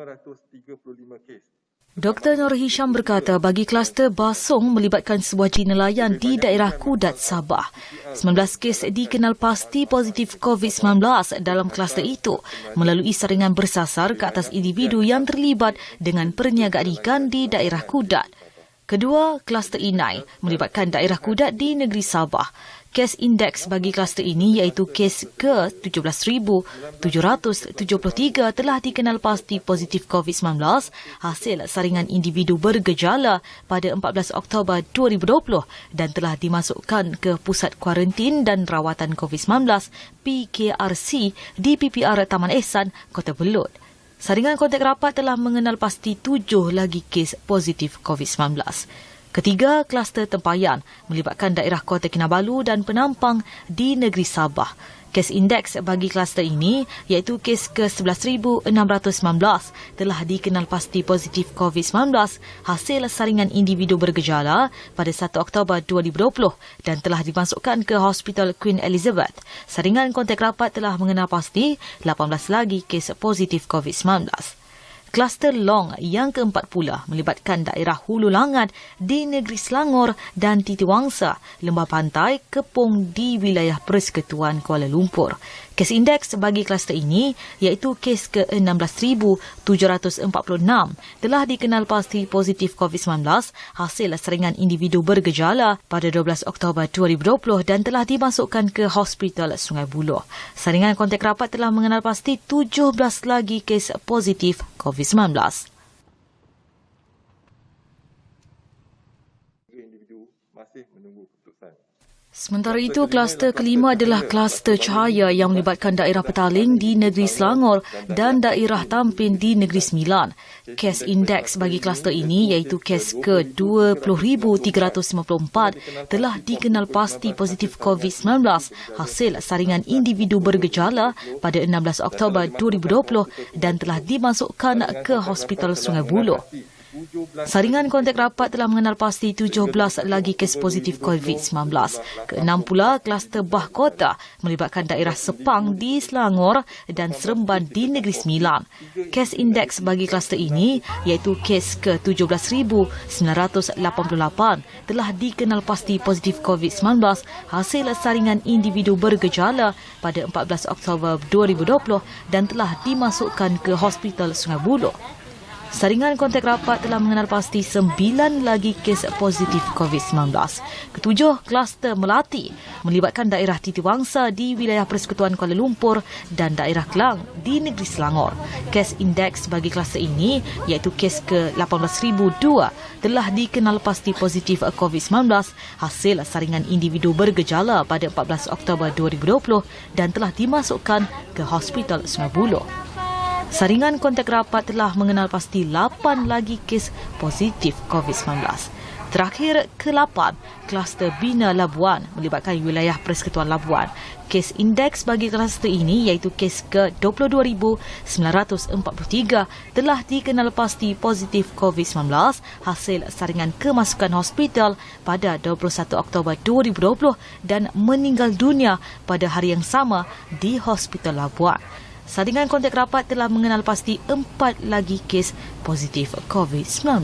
535 kes. Dr. Nur Hisham berkata bagi kluster Basong melibatkan sebuah jin nelayan di daerah Kudat, Sabah. 19 kes dikenal pasti positif COVID-19 dalam kluster itu melalui saringan bersasar ke atas individu yang terlibat dengan perniagaan ikan di daerah Kudat. Kedua, kluster Inai melibatkan daerah Kudat di negeri Sabah. Kes indeks bagi kluster ini iaitu kes ke-17,773 telah dikenal pasti positif COVID-19 hasil saringan individu bergejala pada 14 Oktober 2020 dan telah dimasukkan ke Pusat Kuarantin dan Rawatan COVID-19 PKRC di PPR Taman Ehsan, Kota Belud. Saringan kontak rapat telah mengenal pasti 7 lagi kes positif COVID-19. Ketiga, kluster tempayan melibatkan daerah Kota Kinabalu dan Penampang di negeri Sabah. Kes indeks bagi kluster ini iaitu kes ke-11,619 telah dikenal pasti positif COVID-19 hasil saringan individu bergejala pada 1 Oktober 2020 dan telah dimasukkan ke Hospital Queen Elizabeth. Saringan kontak rapat telah mengenal pasti 18 lagi kes positif COVID-19. Kluster Long yang keempat pula melibatkan daerah Hulu Langat di negeri Selangor dan Titiwangsa, lembah pantai Kepong di wilayah Persekutuan Kuala Lumpur. Kes indeks bagi kluster ini iaitu kes ke-16,746 telah dikenal pasti positif COVID-19 hasil saringan individu bergejala pada 12 Oktober 2020 dan telah dimasukkan ke Hospital Sungai Buloh. Saringan kontak rapat telah mengenal pasti 17 lagi kes positif COVID-19. Individu masih menunggu keputusan. Sementara itu, kluster kelima adalah kluster Cahaya yang melibatkan daerah Petaling di negeri Selangor dan daerah Tampin di negeri Sembilan. Kes indeks bagi kluster ini iaitu kes ke-20,354 telah dikenal pasti positif COVID-19 hasil saringan individu bergejala pada 16 Oktober 2020 dan telah dimasukkan ke Hospital Sungai Buloh. Saringan kontak rapat telah mengenal pasti 17 lagi kes positif COVID-19. Keenam pula, kluster Bah Kota melibatkan daerah Sepang di Selangor dan Seremban di Negeri Sembilan. Kes indeks bagi kluster ini iaitu kes ke-17,988 telah dikenal pasti positif COVID-19 hasil saringan individu bergejala pada 14 Oktober 2020 dan telah dimasukkan ke Hospital Sungai Buloh. Saringan kontak rapat telah mengenal pasti 9 lagi kes positif COVID-19. Ketujuh, kluster Melati melibatkan daerah Titiwangsa di wilayah Persekutuan Kuala Lumpur dan daerah Kelang di negeri Selangor. Kes indeks bagi kluster ini iaitu kes ke-18,002 telah dikenal pasti positif COVID-19 hasil saringan individu bergejala pada 14 Oktober 2020 dan telah dimasukkan ke Hospital Sungai Buloh. Saringan kontak rapat telah mengenal pasti 8 lagi kes positif COVID-19. Terakhir, ke-8, kluster Bina Labuan melibatkan wilayah Persekutuan Labuan. Kes indeks bagi kluster ini iaitu kes ke-22,943 telah dikenal pasti positif COVID-19 hasil saringan kemasukan hospital pada 21 Oktober 2020 dan meninggal dunia pada hari yang sama di Hospital Labuan. Saringan kontak rapat telah mengenal pasti 4 lagi kes positif COVID-19.